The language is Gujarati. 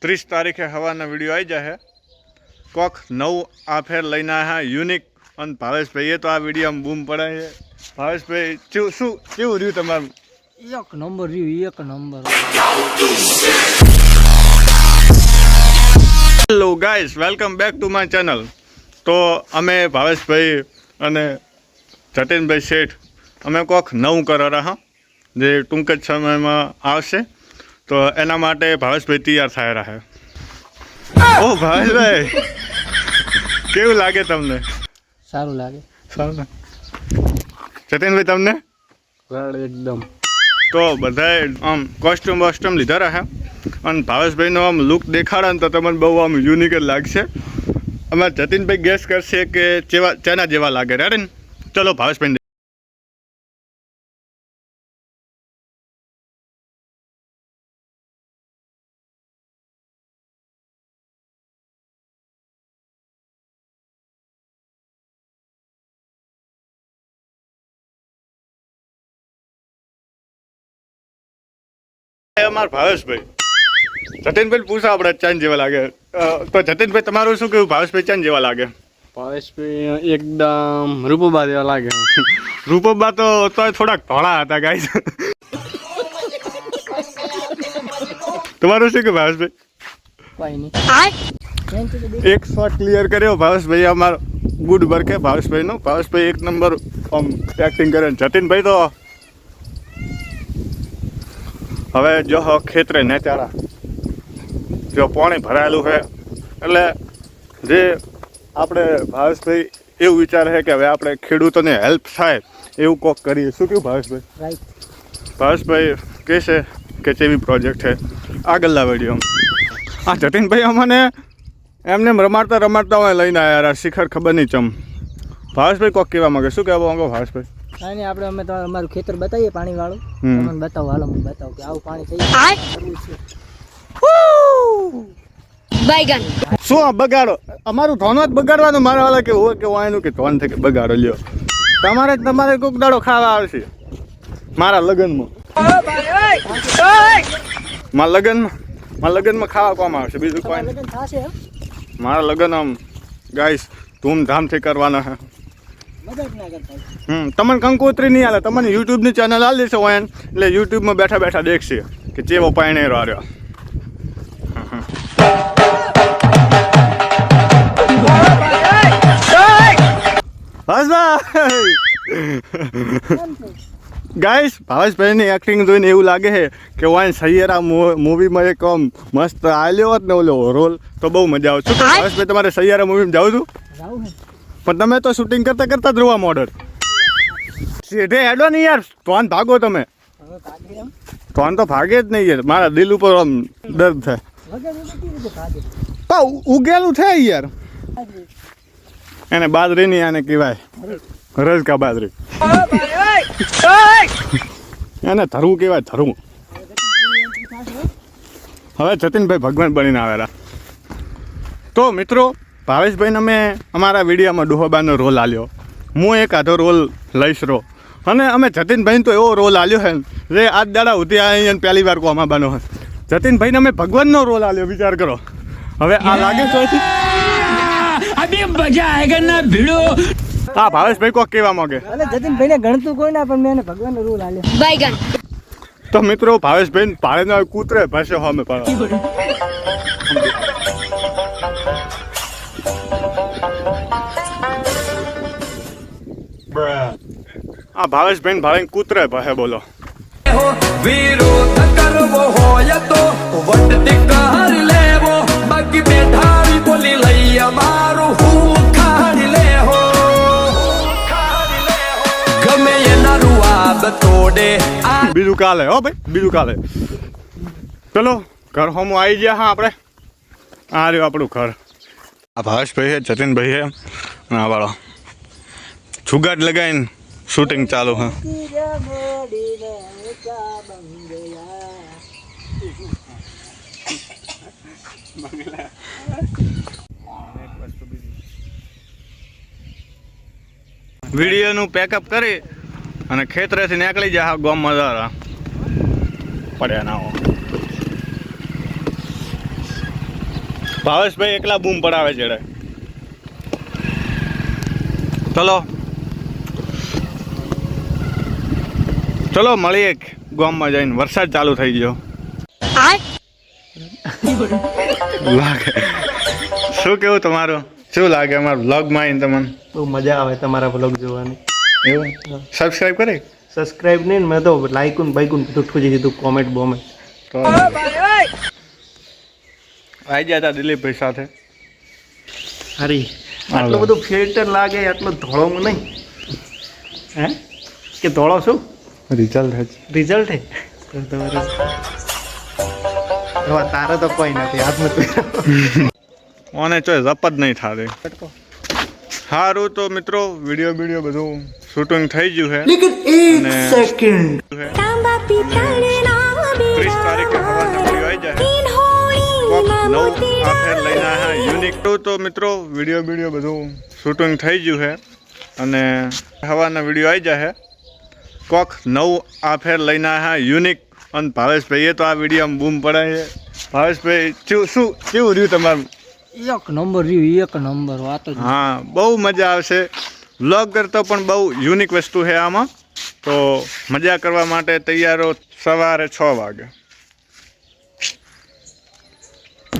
30 તારીખે હવાના વિડીયો આવી જશે. કોક નવું આ ફેર લઈને આવ્યા યુનિક. અને ભાવેશભાઈએ તો આ વિડીયોમાં બૂમ પડાય છે. ભાવેશભાઈ શું કેવું રહ્યું તમારું? એક નંબર રહ્યું, એક number. Hello guys, welcome back to my channel. તો અમે ભાવેશભાઈ અને જતીનભાઈ શેઠ અમે કોક નવું કરવા રહ્યા જે ટૂંક જ સમયમાં આવશે. તો એના માટે ભાવેશભાઈ તૈયાર થઈ રહ્યા. ઓ ભાવેશભાઈ, કેવું લાગે તમને? સારું લાગે. સારું. જતીનભાઈ તમને? એકદમ. તો બધાએ આમ કોસ્ટ્યુમ લીધા રહ્યા અને ભાવેશભાઈનો આમ લુક દેખાડે ને તો તમને બહુ આમ યુનિક જ લાગશે. અમારે જતીનભાઈ ગેસ કરશે કે ચેના જેવા લાગે. રેડી ને? ચલો ભાવેશભાઈ. અમારા ભાવેશભાઈ, જતીનભાઈ પૂછો આપણે ચાંદ જેવા લાગે. તો જતીનભાઈ તમારું શું કેવું? ભાવેશભાઈ ચાંદ જેવા લાગે? ભાવેશભાઈ એકદમ રૂપબા જેવા લાગે. રૂપબા તો થોડાક ધોળા હતા ગાઈસ. તમારું શું કે ભાવેશભાઈ? એક શોટ ક્લિયર કર્યો ભાવેશભાઈ. અમારો ગુડ વર્ક હે ભાવેશભાઈનો. ભાવેશભાઈ એક નંબર એક્ટિંગ કરે. જતીનભાઈ તો હવે જો ખેતરે નેચારા જો પાણી ભરાયેલું છે એટલે જે આપણે ભાવેશભાઈ એવું વિચારે છે કે હવે આપણે ખેડૂતોને હેલ્પ થાય એવું કોક કરીએ. શું કેવું ભાવેશભાઈ? ભાવેશભાઈ કહેશે કે કેવી પ્રોજેક્ટ છે આગળના વિડીયો. હા, જતીનભાઈ અમને એમને રમાડતા હોય લઈને આવ્યા શિખર ખબર નહીં ચમ. ભાવેશભાઈ કોક કહેવા માંગે. શું કહેવા માંગો ભાવેશભાઈ? કાંઈ નહીં, આપણે અમે તો અમારું ખેતર બતાવીએ પાણીવાળું. તમને બતાવો, હાલો હું બતાવું કે આવું પાણી થઈ જાય. શું આ બગાડો? અમારું ધોન જ બગાડવાનું. મારા વાળા કે હોય કે વાયનું કે ધોન થઈ કે બગાડો લ્યો. તમારે કોક દાડો ખાવા આવશે મારા લગ્નમાં. મારા લગ્નમાં ખાવા કોમ આવશે, બીજું કોઈ નહીં. મારા લગ્ન આમ ગાઈસ ધૂમધામથી કરવાના છે. તમને કંકોત્રી નહીં હાલે, તમને યુટ્યુબની ચેનલ હાલ દેશે હોય એટલે યુટ્યુબમાં બેઠા બેઠા દેખશે કે ચેવો પાણી રહ્યો. ગાઈસ ભાવેશભાઈની એક્ટિંગ જોઈને એવું લાગે છે કે વાય સૈયરા મૂવીમાં એક આમ મસ્ત આલ્યો હોત ને ઓલો રોલ તો બહુ મજા આવે. શું ભાવેશભાઈ તમારે સૈયરા મૂવીમાં જાવ છું? પણ તમે તો શૂટિંગ કરતા જ રોવા મોડર. સીધે હેડો નહીં યાર, તોન ભાગો તમે. તોન તો ભાગે જ નહીં યાર, મારા દિલ ઉપર આમ દર્દ થાય. ઉગેલું છે યાર. એને બાજરી નહીં આને કહેવાય, રજકા બાજરી. એને ધરવું કહેવાય, ધરવું. હવે જતીનભાઈ ભગવાન બનીને આવેલા. તો મિત્રો, ભાવેશભાઈને અમે અમારા વિડીયોમાં ડોહોબાનો રોલ આલ્યો. હું એક આધો રોલ લઈશ રો. અને અમે જતીનભાઈને તો એવો રોલ આલ્યો છે જે આજ દાડા ઉધી અહીંયા પહેલી વાર કોમાં બનો છે. જતીનભાઈને અમે ભગવાનનો રોલ આલ્યો, વિચાર કરો. હવે આ લાગે છે હા ભાવેશભાઈ કોક કહેવા માંગે. જતીનભાઈને ગણતું કોઈ ના, પણ મેં એને ભગવાનનો રોલ આલ્યો. તો મિત્રો, ભાવેશભાઈ પાડે કૂતરે ભાષે અમે પાડે. આ ભાવેશભાઈ ભાડે કૂતરે ભાષે બોલો. વિરોધ કરવો હોય તો વટતિકાર લેવો, બાકી બેઠાવી બોલી લઈ અમારું હું ખાડી લેહો. ગમે એના રૂઆબ તોડે. બીજું કાલે હો ભાઈ, બીજું કાલે. ચલો ઘર હોમ આવી ગયા. હા આપણે આ રહ્યું આપણું ઘર. આ ભાવેશભાઈ છે, જતીનભાઈ છે, આ વાળો છુગાટ લગાવીને શૂટિંગ ચાલુ છે. વિડીયોનું પેકઅપ કરી અને ખેતરેથી નીકળી જાય ગામ મજા પડ્યા ના હો. ભાવેશભાઈ એકલા બૂમ પડાવે છે. ચલો મળીએ ગામમાં જઈને. વરસાદ ચાલુ થઈ ગયો લાગે. શું કેવું તમારું? શું લાગે અમારા વ્લોગમાં આવીને તમને? બહુ મજા આવે તમારા વ્લોગ જોવાની. એવું સબસ્ક્રાઈબ કરી? સબસ્ક્રાઇબ નહીં મેં તો લાઈકુન બાઈકુન બધું ઠોજી દીધું, કોમેન્ટ બોમેન્ટ. તો આવી ગયા હતા દિલીપભાઈ સાથે. હરી આટલું બધું ફિલ્ટર લાગે, આટલો ધોળોમાં નહીં હે કે ધોળો શું રિઝલ્ટ હે તમારે તારે તો કોઈ નથી હાથમાં ઓને ચોય જપ જ નહીં થાય. સારું તો મિત્રો વિડીયો બધું શૂટિંગ થઈ ગયું છે અને 30 તારીખે સવારના વિડીયો આવી જાય. નવું આ ફેર લઈને આવ્યા યુનિક. તો મિત્રો વિડીયો બધું શૂટિંગ થઈ ગયું છે અને સવારના વિડીયો આવી જાય. કોક નવું આ ફેર લઈને આવ્યા યુનિક. અને ભાવેશભાઈએ તો આ વિડીયોમાં બૂમ પડાય છે. ભાવેશભાઈ શું કેવું રહ્યું તમારું? એક નંબર રહ્યું, એક નંબર વાત જ. હા, બહુ મજા આવશે. વ્લોગ કરતો પણ બહુ યુનિક વસ્તુ છે આમાં. તો મજા કરવા માટે તૈયારો સવારે 6 વાગે.